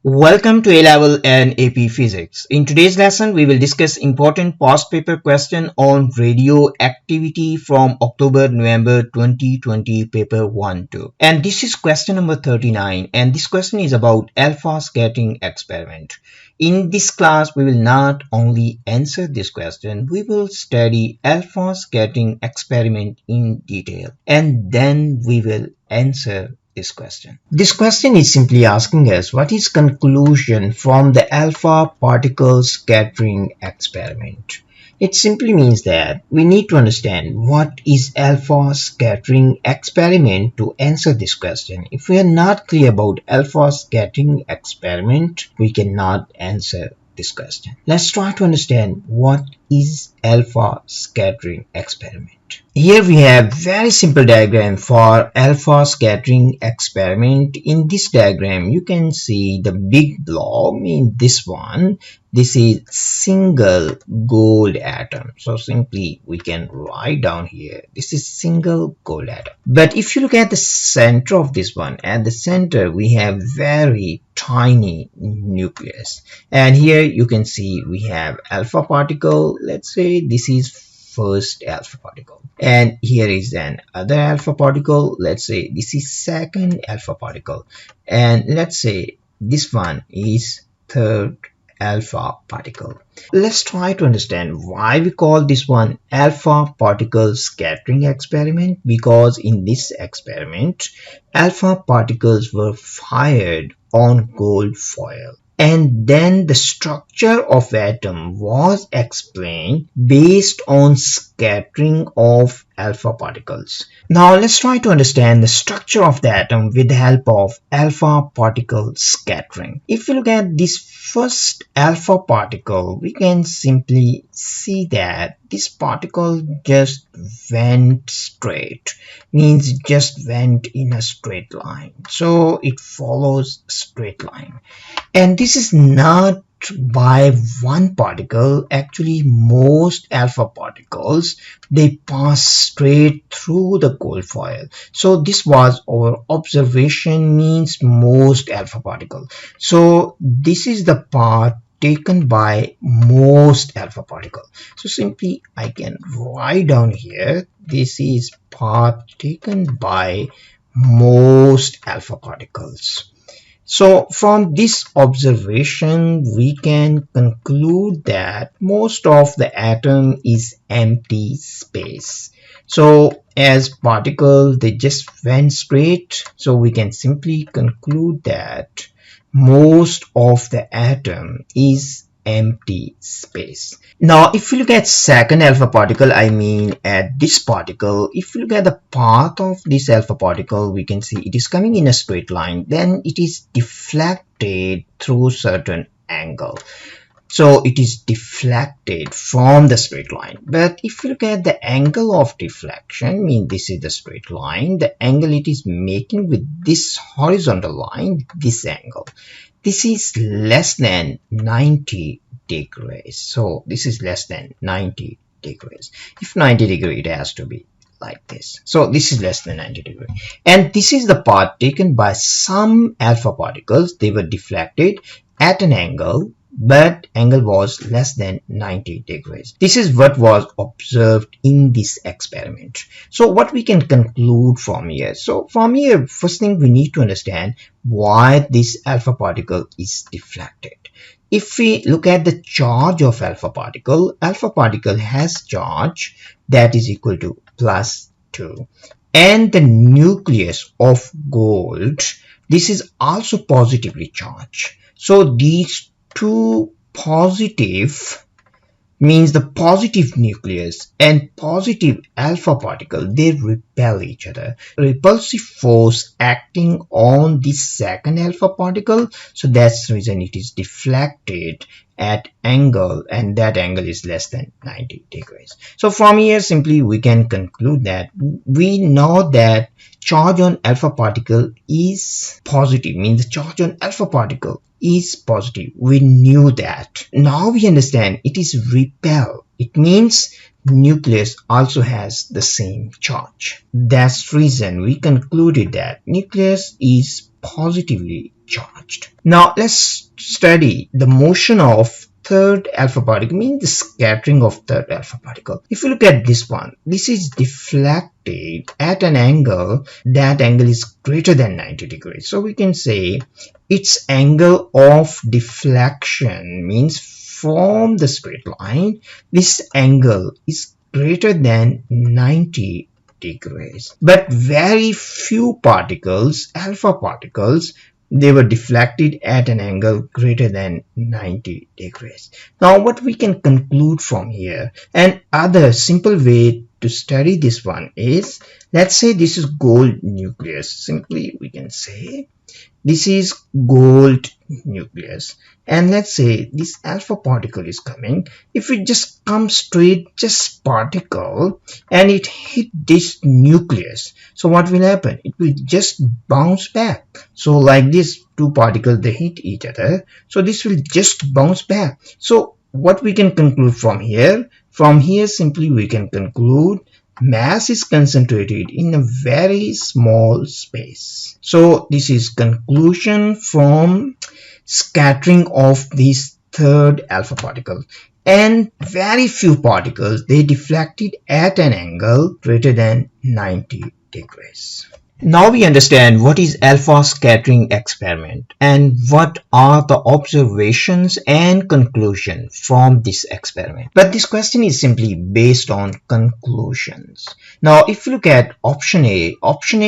Welcome to A-Level and AP Physics. In today's lesson, we will discuss important past paper question on radioactivity from October-November 2020 paper 1-2. And this is question number 39, and this question is about alpha scattering experiment. In this class, we will not only answer this question, we will study alpha scattering experiment in detail, and then we will answer this question. This question is simply asking us what is conclusion from the alpha particle scattering experiment. It simply means that we need to understand what is alpha scattering experiment to answer this question. If we are not clear about alpha scattering experiment, we cannot answer this question. Let's try to understand what is alpha scattering experiment. Here we have very simple diagram for alpha scattering experiment. In this diagram you can see the big blob in this one. This is single gold atom. So simply we can write down here this is single gold atom. But if you look at the center of this one, at the center we have very tiny nucleus, and here you can see we have alpha particle. Let's say this is first alpha particle, and here is an other alpha particle. Let's say this is second alpha particle, and let's say this one is third alpha particle. Let's try to understand why we call this one alpha particle scattering experiment. Because in this experiment alpha particles were fired on gold foil, and then the structure of atom was explained based on scattering of alpha particles. Now let's try to understand the structure of the atom with the help of alpha particle scattering. If you look at this first alpha particle, we can simply see that this particle just went straight, means just went in a straight line. So it follows straight line. And this is not by one particle. Actually most alpha particles, they pass straight through the gold foil. So this was our observation, means most alpha particle. So this is the path taken by most alpha particle. So simply I can write down here this is path taken by most alpha particles. So from this observation we can conclude that most of the atom is empty space. So as particles they just went straight, so we can simply conclude that most of the atom is empty space. Now if you look at second alpha particle, I mean at this particle, if you look at the path of this alpha particle, we can see it is coming in a straight line, then it is deflected through certain angle. So it is deflected from the straight line. But if you look at the angle of deflection, mean this is the straight line, the angle it is making with this horizontal line, this angle, this is less than 90 degrees. So this is less than 90 degrees. If 90 degree, it has to be like this. So this is less than 90 degrees. And this is the path taken by some alpha particles. They were deflected at an angle, but angle was less than 90 degrees. This is what was observed in this experiment. So what we can conclude from here? So from here, first thing we need to understand why this alpha particle is deflected. If we look at the charge of alpha particle has charge that is equal to +2, and the nucleus of gold, this is also positively charged. So these two positive, means the positive nucleus and positive alpha particle, they repel each other. Repulsive force acting on this second alpha particle, so that's the reason it is deflected at angle, and that angle is less than 90 degrees. So from here simply we can conclude that we know that charge on alpha particle is positive, means the charge on alpha particle is positive. We knew that. Now we understand it is repel It means nucleus also has the same charge. That's the reason we concluded that nucleus is positively charged. Now let's study the motion of third alpha particle, means the scattering of third alpha particle. If you look at this one, this is deflected at an angle, that angle is greater than 90 degrees. So we can say its angle of deflection, means from the straight line, this angle is greater than 90 degrees. But very few particles, alpha particles, they were deflected at an angle greater than 90 degrees. Now what we can conclude from here, and other simple way to study this one is, let's say this is gold nucleus. Simply we can say this is gold nucleus, and let's say this alpha particle is coming. If it just comes straight, just particle, and it hit this nucleus, so what will happen? It will just bounce back. So like this, two particles, they hit each other, so this will just bounce back. So what we can conclude from here? From here simply we can conclude mass is concentrated in a very small space. So this is conclusion from scattering of this third alpha particle. And very few particles, they deflected at an angle greater than 90 degrees. Now we understand what is alpha scattering experiment and what are the observations and conclusion from this experiment. But this question is simply based on conclusions. Now if you look at option A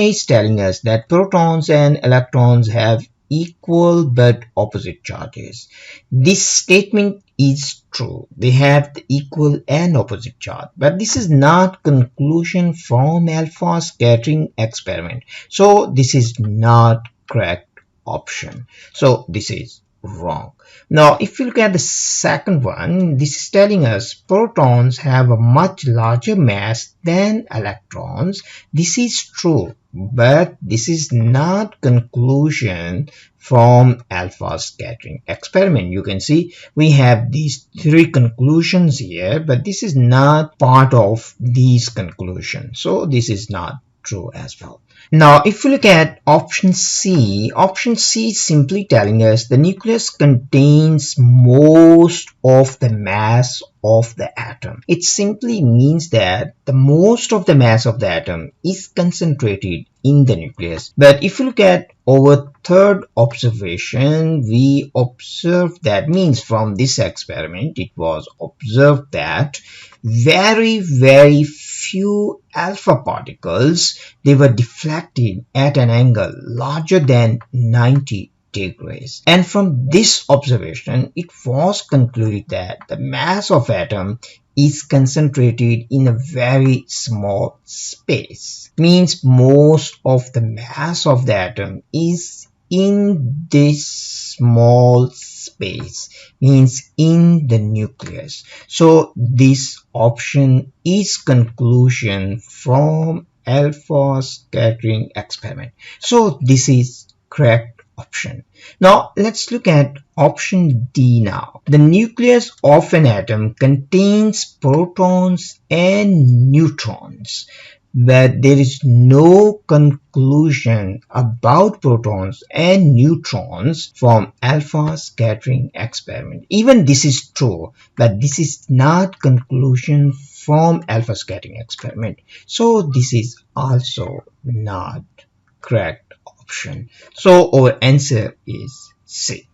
is telling us that protons and electrons have equal but opposite charges. This statement is true. They have the equal and opposite charge, but this is not conclusion from alpha scattering experiment. So this is not correct option. So this is wrong. Now if you look at the second one, this is telling us protons have a much larger mass than electrons. This is true, but this is not conclusion from alpha scattering experiment. You can see we have these three conclusions here, but this is not part of these conclusions, so this is not true as well. Now if you look at option C is simply telling us the nucleus contains most of the mass of the atom. It simply means that the most of the mass of the atom is concentrated in the nucleus. But if you look at our third observation, we observed that, means from this experiment it was observed that very few alpha particles, they were deflected at an angle larger than 90 degrees. And from this observation, it was concluded that the mass of atom is concentrated in a very small space. Means most of the mass of the atom is in this small space, means in the nucleus. So this option is conclusion from alpha scattering experiment. So this is correct option. Now let's look at option D now. The nucleus of an atom contains protons and neutrons, but there is no conclusion about protons and neutrons from alpha scattering experiment. Even this is true, but this is not conclusion from alpha scattering experiment. So this is also not correct option. So our answer is C.